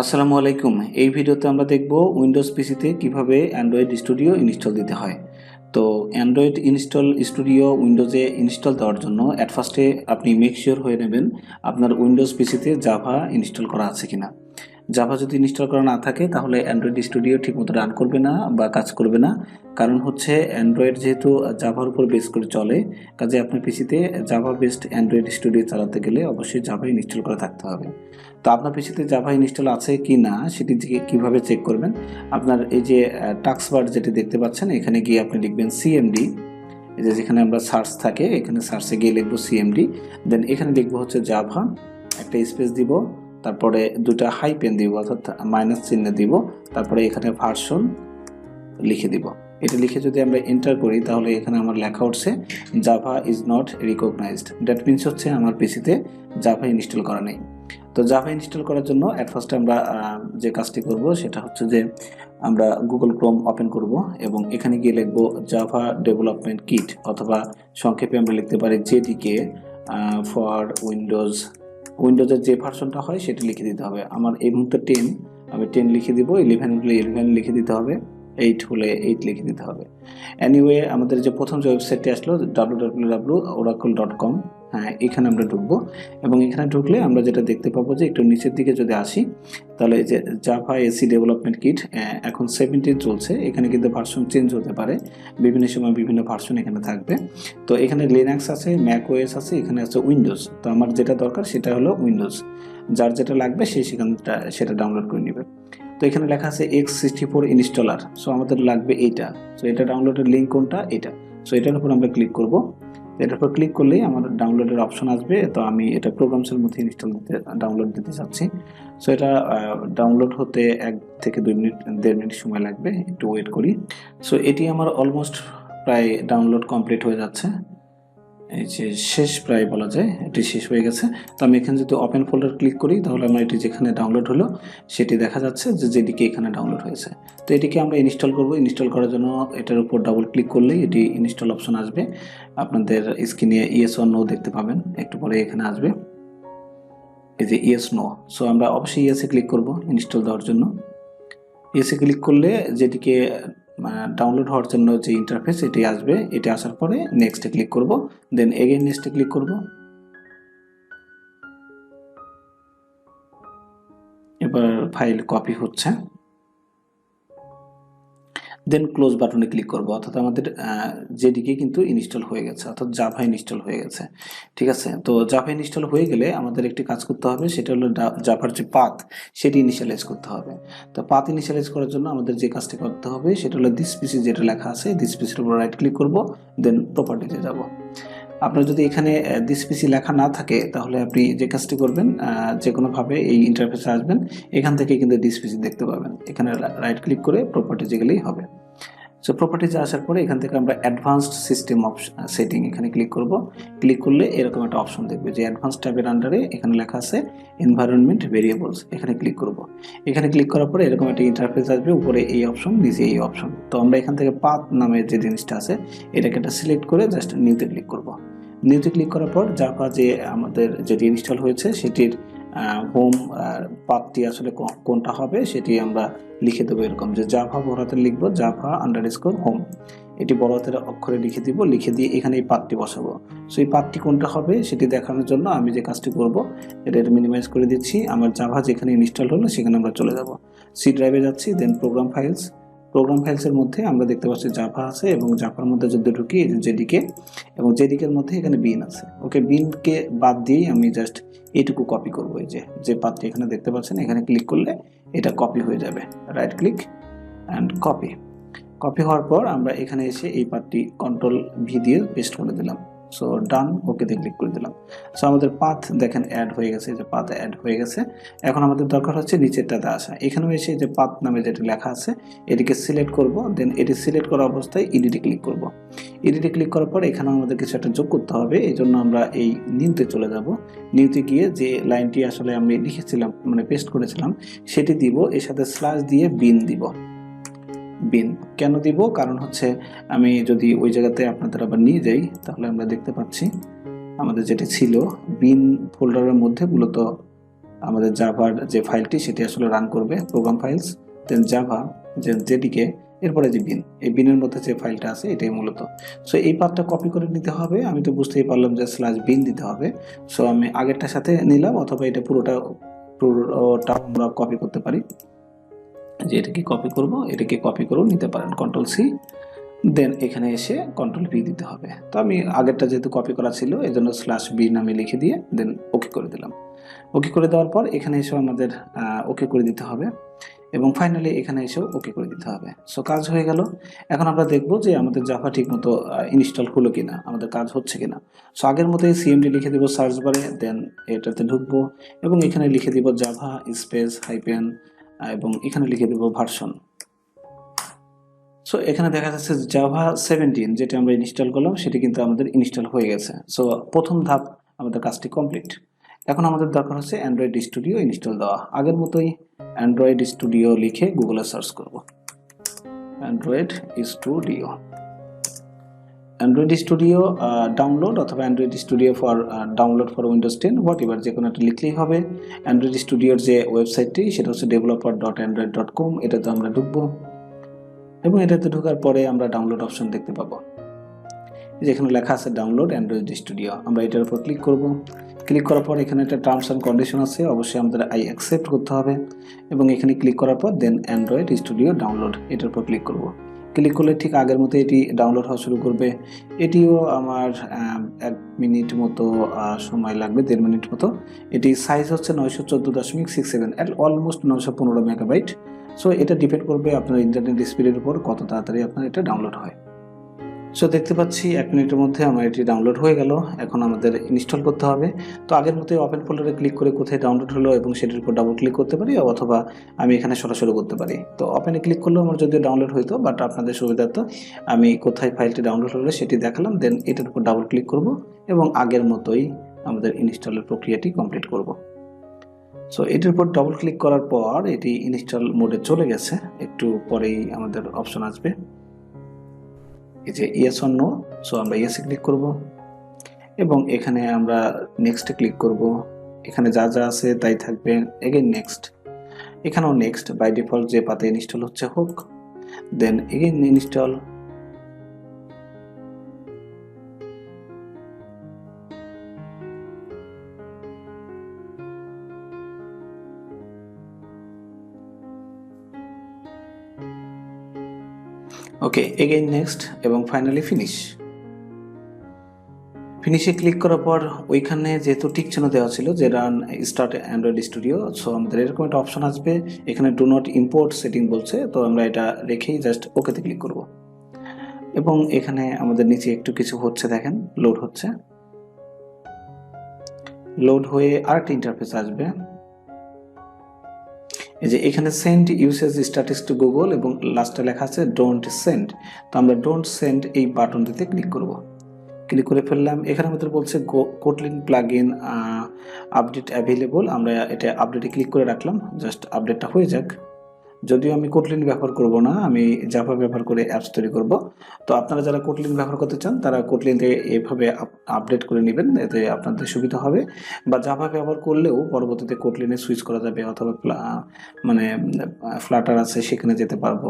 আসসালামু আলাইকুম। এই ভিডিওতে আমরা দেখব উইন্ডোজ পিসিতে কিভাবে অ্যান্ড্রয়েড স্টুডিও ইনস্টল দিতে হয়। তো অ্যান্ড্রয়েড স্টুডিও উইন্ডোজে ইনস্টল দেওয়ার জন্য অ্যাট ফার্স্টে আপনি মেক শিওর হয়ে নেবেন আপনার উইন্ডোজ পিসিতে জাভা ইনস্টল করা আছে কিনা। জাভা যদি ইনস্টল করা না থাকে তাহলে অ্যান্ড্রয়েড স্টুডিও ঠিকমতো রান করবে না বা কাজ করবে না। কারণ হচ্ছে অ্যান্ড্রয়েড যেহেতু জাভার উপর বেস করে চলে, কাজে আপনার পিসিতে জাভা বেসড অ্যান্ড্রয়েড স্টুডিও চালাতে গেলে অবশ্যই জাভা ইনস্টল করা থাকতে হবে। তো আপনার পিসিতে জাভা ইনস্টল আছে কি না সেটি কিভাবে চেক করবেন। আপনার এই যে টাস্ক বার যেটি দেখতে পাচ্ছেন, এখানে গিয়ে আপনি লিখবেন সিএমডি। এই যে যেখানে আমরা সার্চ থাকে এখানে সার্চে গিয়ে লিখবো সিএমডি, দেন এখানে লিখবো হচ্ছে জাভা, একটা স্পেস দিব, তারপরে দুটা হাইপেন দিব অর্থাৎ মাইনাস চিহ্ন দিব, তারপরে এখানে ভার্সন লিখে দিব। এটা লিখে যদি আমরা এন্টার করি তাহলে এখানে আমার লেখা উঠছে Java is not recognized. That means হচ্ছে আমার পিসিতে জাভা ইনস্টল করা নেই। তো জাভা ইনস্টল করার জন্য অ্যাট ফার্স্ট আমরা যে কাজটি করব সেটা হচ্ছে যে আমরা গুগল ক্রোম ওপেন করব এবং এখানে গিয়ে লিখবো জাভা ডেভেলপমেন্ট কিট, অথবা সংক্ষেপে আমরা লিখতে পারি জেডিকে ফর উইন্ডোজের যে ভার্সনটা হয় সেটা লিখে দিতে হবে। আমার এই মুহূর্তে 10, আমি 10 লিখে দিব, 11 হলে 11 লিখে দিতে হবে, 8 হলে 8 লিখে দিতে হবে। এনিওয়ে আমাদের যে প্রথম যে ওয়েবসাইটটি আসলো www.oracle.com, হ্যাঁ এখানে আমরা ঢুকবো এবং এখানে ঢুকলে আমরা যেটা দেখতে পাবো যে একটু নিচের দিকে যদি আসি তাহলে যে জাভা এসি ডেভেলপমেন্ট কিট এখন 17 চলছে। এখানে কিন্তু ভার্সন চেঞ্জ হতে পারে, বিভিন্ন সময় বিভিন্ন ভার্সন এখানে থাকবে। তো এখানে লিনাক্স আছে, ম্যাক ওএস আছে, এখানে আছে উইন্ডোজ। তো আমার যেটা দরকার সেটা হলো উইন্ডোজ, যার যেটা লাগবে সেটা ডাউনলোড করে নেবে। তো এখানে লেখা আছে x64 ইনস্টলার, সো আমাদের লাগবে এইটা। সো এটা ডাউনলোডের লিঙ্ক কোনটা, এটা। সো এটার উপর আমরা ক্লিক করব। এটার উপর ক্লিক করলেই আমার ডাউনলোডের অপশন আসবে। তো আমি এটা প্রোগ্রামসের মধ্যে ডাউনলোড দিতে চাচ্ছি। সো এটা ডাউনলোড হতে 1 থেকে 2 মিনিট 1.5 মিনিট সময় লাগবে, একটু ওয়েট করি। সো এটি আমার অলমোস্ট প্রায় ডাউনলোড কমপ্লিট হয়ে যাচ্ছে। এই যে শেষ প্রায় বলা যায়, এটি শেষ হয়ে গেছে। তো আমি এখানে যদি ওপেন ফোল্ডার ক্লিক করি তাহলে আমার এটি যেখানে ডাউনলোড হলো সেটি দেখা যাচ্ছে যে যেদিকে এখানে ডাউনলোড হয়েছে। তো এটিকে আমরা ইনস্টল করব। ইনস্টল করার জন্য এটার উপর ডাবল ক্লিক করলেই এটি ইনস্টল অপশন আসবে। আপনাদের স্ক্রিনে ইয়েস অর নো দেখতে পাবেন, একটু পরে এখানে আসবে এই যে ইয়েস নো। সো আমরা অবশ্যই ইয়েসে ক্লিক করব ইনস্টল দেওয়ার জন্য। ইয়েসে ক্লিক করলে যেটিকে ডাউনলোড হওয়ার জন্য যে ইন্টারফেস এটি আসবে, এটি আসার পরে নেক্সটে ক্লিক করব, দেন এগেইন নেক্সটে ক্লিক করব। এবার ফাইল কপি হচ্ছে, দেন ক্লোজ বাটনে ক্লিক করব। অর্থাৎ আমাদের জেডিকে কিন্তু ইনস্টল হয়ে গেছে, অর্থাৎ জাভা ইনস্টল হয়ে গেছে। ঠিক আছে, তো জাভা ইনস্টল হয়ে গেলে আমাদের একটি কাজ করতে হবে, সেটা হলো জাভার যে পাথ সেটি ইনিশিয়ালাইজ করতে হবে। তো পাথ ইনিশিয়ালাইজ করার জন্য আমাদের যে কাজটি করতে হবে সেটা হলো দিস পিসি যেটা লেখা আছে, দিস পিসির উপর রাইট ক্লিক করব, দেন প্রপার্টিতে যাব। আপনার যদি এখানে দিস পিসি লেখা না থাকে তাহলে আপনি যে কাজটি করবেন, যে কোনোভাবে এই ইন্টারফেসে আসবেন, এখান থেকে কিন্তু দিস পিসি দেখতে পাবেন। এখানে রাইট ক্লিক করে প্রপার্টিজে গেলেই হবে। সো প্রপার্টিজে আসার পরে এখান থেকে আমরা অ্যাডভান্সড সিস্টেম সেটিং এখানে ক্লিক করব। ক্লিক করলে এরকম একটা অপশন দেখবে যে অ্যাডভান্স ট্যাবের আন্ডারে এখানে লেখা আছে এনভায়রনমেন্ট ভেরিয়েবলস, এখানে ক্লিক করব। এখানে ক্লিক করার পরে এরকম একটা ইন্টারফেস আসবে, উপরে এই অপশন, নিচে এই অপশন। তো আমরা এখান থেকে পাথ নামের যে জিনিসটা আছে এটাকে একটা সিলেক্ট করে জাস্ট নিউতে ক্লিক করব। নিউতে ক্লিক করার পর জাভা যে আমাদের যেটি ইনস্টল হয়েছে সেটির হোম পাথটি আসলে কোনটা হবে সেটি আমরা লিখে দেবো, এরকম যে জাভা বড় হাতে লিখবো, জাভা আন্ডারস্কোর হোম, এটি বড় হাতের অক্ষরে লিখে দিব। লিখে দিয়ে এখানে এই পাথটি বসাবো। সো এই পাথটি কোনটা হবে সেটি দেখানোর জন্য আমি যে কাজটি করব, এটা মিনিমাইজ করে দিচ্ছি। আমার জাভা যেখানে ইনস্টল হলো সেখানে আমরা চলে যাব, সি ড্রাইভে যাচ্ছি, দেন প্রোগ্রাম ফাইলসের মধ্যে আমরা দেখতে পাচ্ছি জাভা আছে এবং জাভার মধ্যে যদি ঢুকি জেডিকে, এবং জেডিকের মধ্যে এখানে বিন আছে। ওকে, বিনকে বাদ দিয়েই আমি জাস্ট এইটুকু কপি করবো। এই যে পাথটি এখানে দেখতে পাচ্ছেন, এখানে ক্লিক করলে এটা কপি হয়ে যাবে, রাইট ক্লিক অ্যান্ড কপি হওয়ার পর আমরা এখানে এসে এই পাথটি কন্ট্রোল ভি দিয়ে পেস্ট করে দিলাম। সো ডান, ওকেতে ক্লিক করে দিলাম। সো আমাদের পাথ দেখেন অ্যাড হয়ে গেছে, যে পাথ অ্যাড হয়ে গেছে। এখন আমাদের দরকার হচ্ছে নিচেরটাতে আসা। এখানেও এসে যে পাথ নামে যেটা লেখা আছে এটিকে সিলেক্ট করব, দেন এটি সিলেক্ট করা অবস্থায় এডিটে ক্লিক করব। এডিটে ক্লিক করার পর এখানে আমাদের কিছু একটা যোগ করতে হবে, এই জন্য আমরা এই নিউতে চলে যাব। নিউতে গিয়ে যে লাইনটি আসলে আমি লিখেছিলাম, মানে পেস্ট করেছিলাম, সেটি দিব, এর সাথে স্ল্যাশ দিয়ে বিন দিব। বিন কেন দিব, কারণ হচ্ছে আমি যদি ওই জায়গাতে আপনাদের আবার নিয়ে যাই তাহলে আমরা দেখতে পাচ্ছি আমাদের যেটা ছিল বিন ফোল্ডারের মধ্যে মূলত আমাদের জাভার যে ফাইলটি সেটি আসলে রান করবে, প্রোগ্রাম ফাইলস, দেন জাভা, দেন জেডিকে, এরপরে যে বিন, এই বিনের মধ্যে যে ফাইলটা আছে এটাই মূলত। সো এই পাথটা কপি করে নিতে হবে। আমি তো বুঝতেই পারলাম যে /bin দিতে হবে। সো আমি আগেরটার সাথে নিলাম, অথবা এটা পুরোটা আমরা কপি করতে পারি, যে এটাকে কপি করব, এটাকে কপি করেও নিতে পারেন, Ctrl+C, দেন এখানে এসে Ctrl+V দিতে হবে। তো আমি আগেরটা যেহেতু কপি করা ছিল এই জন্য /bin আমি লিখে দিয়ে দেন ওকে করে দিলাম। ওকে করে দেওয়ার পর এখানে এসে আমাদের ওকে করে দিতে হবে, এবং ফাইনালি এখানে এসেও ওকে করে দিতে হবে। সো কাজ হয়ে গেল। এখন আমরা দেখব যে আমাদের জাভা ঠিকমতো ইনস্টল হলো কিনা, আমাদের কাজ হচ্ছে কিনা। সো আগের মতোই cmd লিখে দিব সার্চ বারে, দেন এটাতে ঢুকবো এবং এখানে লিখে দিব জাভা স্পেস হাইপেন, এবং এখানে লিখে দিব ভার্সন। সো এখানে দেখা যাচ্ছে জাভা 17 যেটা আমরা ইনস্টল করলাম সেটি কিন্তু আমাদের ইনস্টল হয়ে গেছে। সো প্রথম ধাপ আমাদের কাজটি কমপ্লিট। এখন আমাদের দরকার হচ্ছে অ্যান্ড্রয়েড স্টুডিও ইনস্টল দেওয়া। আগের মতোই অ্যান্ড্রয়েড স্টুডিও লিখে গুগলে সার্চ করব, অ্যান্ড্রয়েড স্টুডিও ডাউনলোড, অথবা Android studio for download for Windows 10, what ever, যে কোনো একটা লিখলেই হবে। অ্যান্ড্রয়েড স্টুডিওর যে ওয়েবসাইটটি সেটা হচ্ছে developer.android.com, এটাতে আমরা ঢুকবো, এবং এটাতে ঢোকার পরে আমরা ডাউনলোড অপশন দেখতে পাবো। যেখানে লেখা আছে ডাউনলোড অ্যান্ড্রয়েড স্টুডিও, আমরা এটার উপর ক্লিক করব। ক্লিক করার পর এখানে একটা টার্মস অ্যান্ড কন্ডিশন আছে, অবশ্যই আমাদের আই অ্যাকসেপ্ট করতে হবে, এবং এখানে ক্লিক করার পর দেন অ্যান্ড্রয়েড স্টুডিও ডাউনলোড, এটার উপর ক্লিক করব। ক্লিক করলে ঠিক আগের মতো এটি ডাউনলোড হওয়া শুরু করবে। এটিও আমার 1 মিনিট মতো সময় লাগবে, 1.5 মিনিট মতো। এটি সাইজ হচ্ছে 914.67, অলমোস্ট 915 মেগাবাইট। সো এটা ডিপেন্ড করবে আপনার ইন্টারনেট স্পিডের উপর, কত তাড়াতাড়ি আপনার এটা ডাউনলোড হয়। সো দেখতে পাচ্ছি 1 মিনিটের মধ্যে আমার এটি ডাউনলোড হয়ে গেল। এখন আমাদের ইনস্টল করতে হবে। তো আগের মতোই ওপেন ফোল্ডারে ক্লিক করে কোথায় ডাউনলোড হলো এবং সেটির উপর ডাবল ক্লিক করতে পারি, অথবা আমি এখানে সরাসরি করতে পারি। তো ওপেনে ক্লিক করলেও আমার যদিও ডাউনলোড হইতো, বাট আপনাদের সুবিধার্থে আমি কোথায় ফাইলটি ডাউনলোড হলো সেটি দেখালাম, দেন এটার উপর ডাবল ক্লিক করব এবং আগের মতোই আমাদের ইনস্টলের প্রক্রিয়াটি কমপ্লিট করব। সো এটির উপর ডবল ক্লিক করার পর এটি ইনস্টল মোডে চলে গেছে। একটু পরেই আমাদের অপশন আসবে, এই যে ইয়েস অর নো। সো আমরা ইয়েসে ক্লিক করব এবং এখানে আমরা নেক্সটে ক্লিক করব। এখানে যা যা আছে তাই থাকবে, এগেইন নেক্সট, এখানেও নেক্সট, বাই ডিফল্ট যে পাতে ইনস্টল হচ্ছে হোক, দেন এগেইন ইনস্টল। ওকে, এগেইন নেক্সট, এবং ফাইনালি ফিনিশে ক্লিক করার পর ওইখানে যেহেতু টিক চিহ্ন দেওয়া ছিল যে run start Android studio, so আমাদের এরকম একটা অপশন আসবে। এখানে ডু নট ইম্পোর্ট সেটিং বলছে, তো আমরা এটা রেখেই জাস্ট ওকেতে ক্লিক করব, এবং এখানে আমাদের নিচে একটু কিছু হচ্ছে, দেখেন লোড হচ্ছে। লোড হয়ে আরেকটা ইন্টারফেস আসবে, এই যে এখানে send usage status two Google এবং লাস্টে লেখা আছে ডোন্ট সেন্ড। তো আমরা ডোন্ট সেন্ড এই বাটনটিতে ক্লিক করব। ক্লিক করে ফেললাম। এখানে আমাদের বলছে কোটলিন প্লাগইন আপডেট অ্যাভেলেবল, আমরা এটা আপডেটে ক্লিক করে রাখলাম, জাস্ট আপডেটটা হয়ে যাক। যদিও আমি কোটলিন ব্যবহার করব না, আমি জাভা ব্যবহার করে অ্যাপস তৈরি করব। তো আপনারা যারা কোটলিন ব্যবহার করতে চান তারা কোটলিনকে এইভাবে আপডেট করে নেবেন, এতে আপনাদের সুবিধা হবে। বা জাভা ব্যবহার করলেও পরবর্তীতে কোটলিনে সুইচ করা যাবে, অথবা মানে ফ্লাটার আছে সেখানে যেতে পারবো,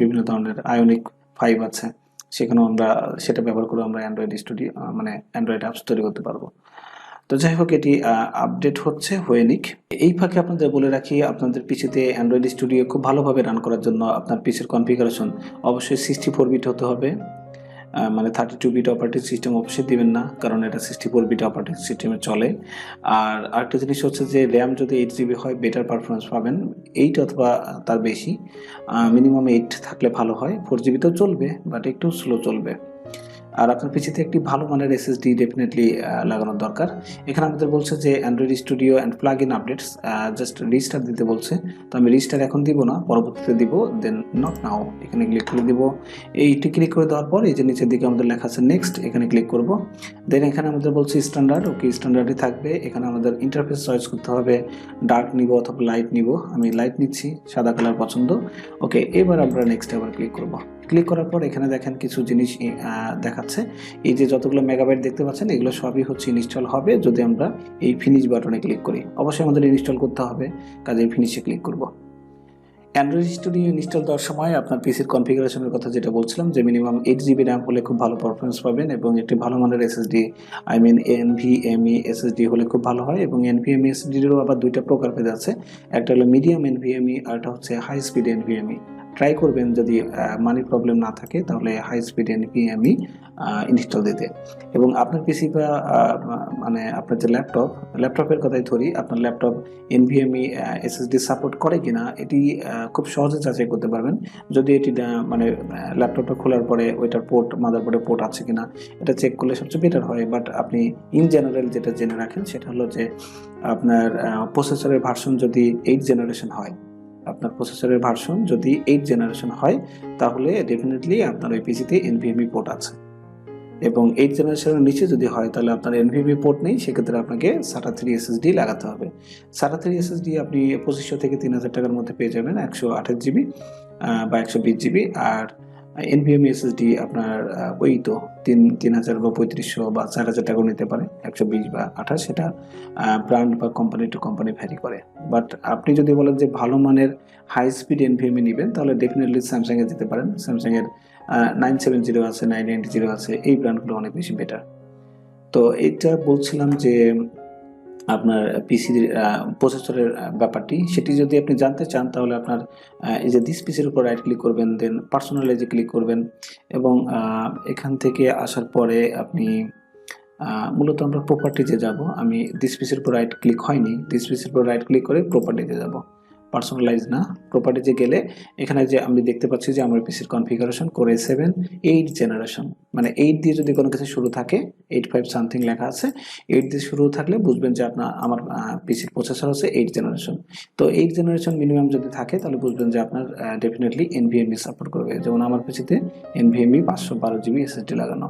বিভিন্ন ধরনের আয়োনিক 5 আছে সেখানেও আমরা সেটা ব্যবহার করে আমরা অ্যান্ড্রয়েড স্টুডিও মানে অ্যান্ড্রয়েড অ্যাপস তৈরি করতে পারবো। তো যাই হোক, এটি আপডেট হচ্ছে, হয়ে নিক। এই ফাঁকে আপনাদের বলে রাখি, আপনাদের পিসিতে অ্যান্ড্রয়েড স্টুডিও খুব ভালোভাবে রান করার জন্য আপনার পিসির কনফিগারেশন অবশ্যই 64 বিট হতে হবে। মানে 32 বিট অপারেটিং সিস্টেম অবশ্যই দিবেন না, কারণ এটা 64 বিট অপারেটিং সিস্টেমে চলে। আর আরেকটা জিনিস হচ্ছে যে র্যাম যদি 8 জিবি হয় বেটার পারফরমেন্স পাবেন, 8 অথবা তার বেশি, মিনিমাম 8 থাকলে ভালো হয়। 4 জিবিতেও চলবে, বাট একটু স্লো চলবে। আর আপনার পিসিতে একটি ভালো মানের এসএসডি ডেফিনেটলি লাগানোর দরকার। এখানে আমাদের বলছে যে Android studio and plug in updates, just restart দিতে বলছে। তো আমি রিস্টার্ট এখন দিব না, পরবর্তীতে দিব, দেন নট নাও এখানে ক্লিক করে দিব। এইটি ক্লিক করে দেওয়ার পর এই যে নিচের দিকে আমাদের লেখা আছে নেক্সট, এখানে ক্লিক করব। দেন এখানে আমাদের বলছে স্ট্যান্ডার্ড, ওকে স্ট্যান্ডার্ডই থাকবে। এখানে আমাদের ইন্টারফেস চয়েস করতে হবে, ডার্ক নিব অথবা লাইট নিব। আমি লাইট নিচ্ছি, সাদা কালার পছন্দ। ওকে, এবার আমরা নেক্সট আবার ক্লিক করব। ক্লিক করার পর এখানে দেখেন কিছু জিনিস দেখাচ্ছে। এই যে যতগুলো মেগাবাইট দেখতে পাচ্ছেন এগুলো সবই হচ্ছে ইনস্টল হবে যদি আমরা এই ফিনিশ বাটনে ক্লিক করি। অবশ্যই আমাদের ইনস্টল করতে হবে, কাজে ফিনিশে ক্লিক করব। অ্যান্ড্রয়েড স্টুডিও ইনস্টল দেওয়ার সময় আপনার পিসির কনফিগারেশনের কথা যেটা বলছিলাম, যে মিনিমাম 8 GB র্যাম হলে খুব ভালো পারফরমেন্স পাবেন এবং একটি ভালো মানের এসএসডি, এনভিএমই এসএসডি হলে খুব ভালো হয়। এবং এনভিএমই এসএসডিরও আবার দুইটা প্রকারভেদ আছে, একটা হলো মিডিয়াম এনভিএমই আর একটা হচ্ছে হাই স্পিড এনভিএমই। ট্রাই করবেন যদি মানি প্রবলেম না থাকে তাহলে হাই স্পিড এনভিএমই ইনস্টল দিতে। এবং আপনার পিসি বা মানে আপনার যে ল্যাপটপের কথাই ধরি, আপনার ল্যাপটপ এনভিএমই এসএসডি সাপোর্ট করে কিনা এটি খুব সহজে যাচাই করতে পারবেন। যদি এটি মানে ল্যাপটপটা খোলার পরে ওইটার মাদারবোর্ডে পোর্ট আছে কিনা এটা চেক করলে সবচেয়ে বেটার হয়। বাট আপনি ইন জেনারেল যেটা জেনে রাখেন সেটা হলো যে আপনার প্রসেসরের ভার্সন যদি 8 জেনারেশন হয়, আপনার প্রসেসরের ভার্সন যদি 8 জেনারেশন হয় তাহলে ডেফিনেটলি আপনার ওই পিসিতে এনভিএমই পোর্ট আছে। এবং 8 জেনারেশনের নিচে যদি হয় তাহলে আপনার এনভিএমই পোর্ট নেই, সেক্ষেত্রে আপনাকে SATA 3 SSD লাগাতে হবে। SATA 3 SSD আপনি 2500 থেকে 3000 টাকার মধ্যে পেয়ে যাবেন, 128 জিবি বা 120 জিবি। আর এনভিএমই এসএসডি আপনার ওই তো 3000 বা 3500 বা 4000 টাকাও নিতে পারে, 120 বা 28, সেটা ব্র্যান্ড বা কোম্পানি টু কোম্পানি ভ্যারি করে। বাট আপনি যদি বলেন যে ভালো মানের হাই স্পিড এনভিএমই নেবেন তাহলে ডেফিনেটলি স্যামসাংয়ে যেতে পারেন। স্যামসাংয়ের 970 আছে, 990 আছে, এই ব্র্যান্ডগুলো অনেক বেশি বেটার। তো এটা বলছিলাম যে আপনার পিসির প্রসেসরের ব্যাপারটি, সেটি যদি আপনি জানতে চান তাহলে আপনার এই যে দিস পিসির উপর রাইট ক্লিক করবেন, দেন পার্সোনালাইজে ক্লিক করবেন এবং এখান থেকে আসার পরে আপনি মূলত আমরা প্রপার্টিতে যাব। আমি দিস পিসির উপর রাইট ক্লিক হয়নি, দিস পিসির উপর রাইট ক্লিক করে প্রপার্টিতে যাব। পার্সোনালাইজ না, প্রপার্টিতে গেলে এখানে যে আমি দেখতে পাচ্ছি যে আমার পিসির কনফিগারেশন কোর i7 8 জেনারেশন, মানে 8 দিয়ে যদি কোনো কিছু শুরু থাকে, 85 সামথিং লেখা আছে, 8 দিয়ে শুরু থাকলে বুঝবেন যে আমার পিসির প্রসেসর হচ্ছে 8 জেনারেশন। তো 8 জেনারেশন মিনিমাম যদি থাকে তাহলে বুঝবেন যে আপনার ডেফিনেটলি এনভিএমই সাপোর্ট করবে। যেমন আমার পিসিতে এনভিএমই 512 জিবি এসএসডি লাগানো।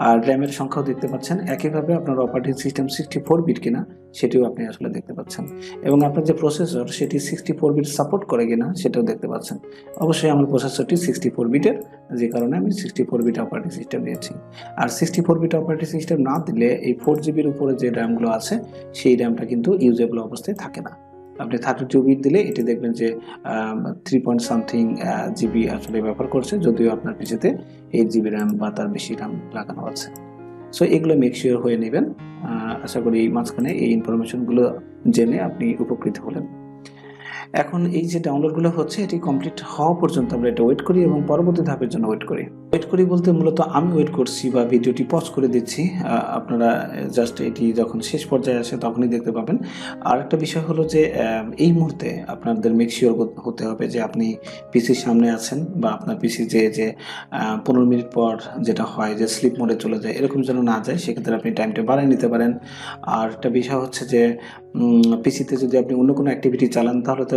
আর র্যামের সংখ্যাও দেখতে পাচ্ছেন। একইভাবে আপনার অপারেটিং সিস্টেম 64 বিট কিনা সেটিও আপনি আসলে দেখতে পাচ্ছেন, এবং আপনার যে প্রসেসর সেটি 64 বিট সাপোর্ট করে কিনা সেটাও দেখতে পাচ্ছেন। অবশ্যই আমার প্রসেসরটি 64 বিটের, যে কারণে আমি 64 বিট অপারেটিং সিস্টেম দিয়েছি। আর 64 বিট অপারেটিং সিস্টেম না দিলে এই 4 জিবির উপরে যে র্যামগুলো আছে সেই র্যামটা কিন্তু ইউজেবল অবস্থায় থাকে না। আপনি 32 বিট দিলে এটি দেখবেন যে 3 পয়েন্ট সামথিং জিবি আসলে ব্যবহার করছে, যদিও আপনার পিছিতে 8 জিবি র্যাম বা তার বেশি র্যাম লাগানো আছে। সো এগুলো মেক শিওর হয়ে নেবেন। আশা করি মাঝখানে এই ইনফরমেশনগুলো জেনে আপনি উপকৃত হলেন। এখন এই যে ডাউনলোডগুলো হচ্ছে এটি কমপ্লিট হওয়া পর্যন্ত আমরা এটা ওয়েট করি এবং পরবর্তী ধাপের জন্য ওয়েট করি বলতে মূলত আমি ওয়েট করছি বা ভিডিওটি পজ করে দিচ্ছি। আপনারা জাস্ট এটি যখন শেষ পর্যায়ে আসে তখনই দেখতে পাবেন। আর একটা বিষয় হলো যে এই মুহূর্তে আপনাদের মেক শিওর হতে হবে যে আপনি পিসির সামনে আছেন বা আপনার পিসি যে 15 মিনিট পর যেটা হয় যে স্লিপ মোডে চলে যায়, এরকম যেন না যায়। সেক্ষেত্রে আপনি টাইমটা বাড়িয়ে নিতে পারেন। আর একটা বিষয় হচ্ছে যে পিসিতে যদি আপনি অন্য কোনো অ্যাক্টিভিটি চালান তাহলে তো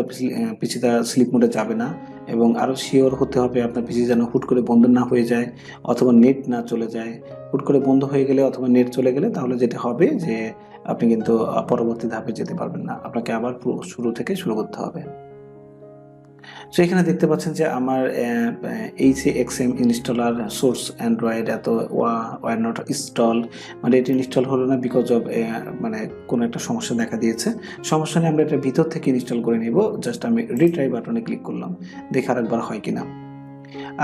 পিসিটা স্লিপ মোডে যাবে না। এবং আরও শিওর হতে হবে আপনার পিসি যেন হুট করে বন্ধ না হয়ে যায় অথবা নেট না চলে যায়। হুট করে বন্ধ হয়ে গেলে অথবা নেট চলে গেলে তাহলে যেটা হবে যে আপনি কিন্তু পরবর্তী ধাপে যেতে পারবেন না, আপনাকে আবার শুরু থেকে শুরু করতে হবে। সো এখানে দেখতে পাচ্ছেন যে আমার HAXM ইনস্টলার সোর্স অ্যান্ড্রয়েড এত ওয়ার নট ইনস্টল, মানে এটি ইনস্টল হলো না বিকজ অফ মানে কোনো একটা সমস্যা দেখা দিয়েছে। সমস্যা নিয়ে আমরা এটা ভিতর থেকে ইনস্টল করে নিব। জাস্ট আমি রিট্রাই বাটনে ক্লিক করলাম, দেখে আরেকবার হয় কিনা।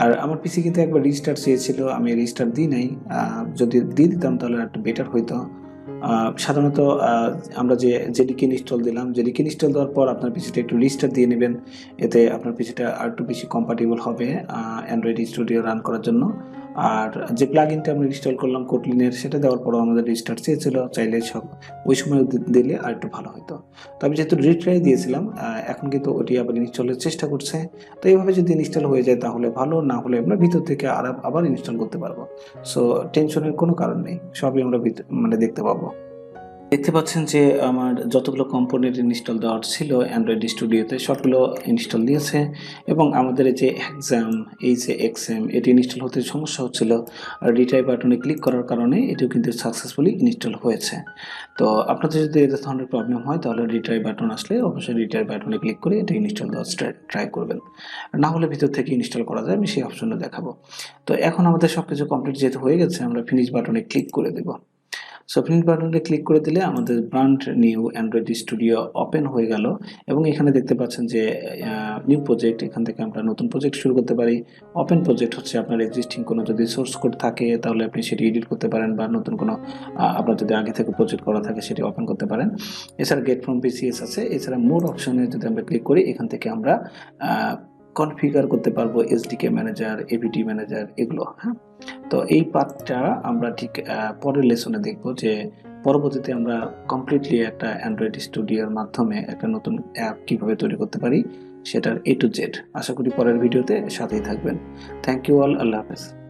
আর আমার পিসি কিন্তু একবার রিস্টার্ট চেয়েছিল, আমি রিস্টার্ট দিই নাই। যদি দিয়ে দিতাম তাহলে একটু বেটার হইতো। সাধারণত আমরা যে জেডিকে ইনস্টল দিলাম, জেডিকে ইনস্টল দেওয়ার পর আপনার পিসিটা একটু রিস্টার্ট দিয়ে নেবেন, এতে আপনার পিসিটা আর একটু বেশি কম্পাটিবল হবে অ্যান্ড্রয়েড স্টুডিও রান করার জন্য। আর যে প্লাগইনটা আমরা ইনস্টল করলাম কোটলিনের, সেটা দেওয়ার পরও আমাদের রিস্টার্ট চেয়েছিল, চাইলে সব ওই সময় দিলে আর একটু ভালো হতো। তো আমি যেহেতু রিট্রাই দিয়েছিলাম, এখন কিন্তু ওটি আবার ইনস্টলের চেষ্টা করছে। তো এইভাবে যদি ইনস্টল হয়ে যায় তাহলে ভালো, না হলে আমরা ভিতর থেকে আবার ইনস্টল করতে পারবো। সো টেনশনের কোনো কারণ নেই, সবই আমরা মানে দেখতে পাবো। দেখতে পাচ্ছেন যে আমার যতগুলো কম্পোনেন্ট ইনস্টল দেওয়া ছিল অ্যান্ড্রয়েড স্টুডিওতে সবগুলো ইনস্টল দিয়েছে এবং আমাদের এই যে এক্সাম এটি ইনস্টল হতে সমস্যা হচ্ছিল আর রিট্রাই বাটনে ক্লিক করার কারণে এটিও কিন্তু সাকসেসফুলি ইনস্টল হয়েছে। তো আপনাদের যদি এই ধরনের প্রবলেম হয় তাহলে রিট্রাই বাটন আসলে অবশ্যই রিট্রাই বাটনে ক্লিক করে এটা ইনস্টল দেওয়ার ট্রাই করবেন, না হলে ভিতর থেকে ইনস্টল করা যায়, আমি সেই অপশনে দেখাবো। তো এখন আমাদের সবকিছু কমপ্লিট যেহেতু হয়ে গেছে আমরা ফিনিশ বাটনে ক্লিক করে দেব। সো ফিনিশ বাটনে ক্লিক করে দিলে আমাদের brand new Android studio open হয়ে গেল এবং এখানে দেখতে পাচ্ছেন যে নিউ প্রজেক্ট, এখান থেকে আমরা নতুন প্রজেক্ট শুরু করতে পারি। ওপেন প্রজেক্ট হচ্ছে আপনার এক্সিস্টিং কোনো যদি সোর্স কোড থাকে তাহলে আপনি সেটি এডিট করতে পারেন বা নতুন কোনো আপনার যদি আগে থেকে প্রজেক্ট করা থাকে সেটি ওপেন করতে পারেন। এছাড়া গেট ফ্রম পিসিএস আছে। এছাড়া মোর অপশনে যদি আমরা ক্লিক করি এখান থেকে আমরা কনফিগার করতে পারবো এসডিকে ম্যানেজার, এপিটি ম্যানেজার এগুলো। হ্যাঁ, তো এই পার্টটা আমরা ঠিক পরের লেসনে দেখব যে পরবর্তীতে আমরা কমপ্লিটলি একটা অ্যান্ড্রয়েড স্টুডিওর মাধ্যমে একটা নতুন অ্যাপ কিভাবে তৈরি করতে পারি সেটার A to Z। আশা করি পরের ভিডিওতে সাথেই থাকবেন। থ্যাংক ইউ অল, আল্লাহ হাফেজ।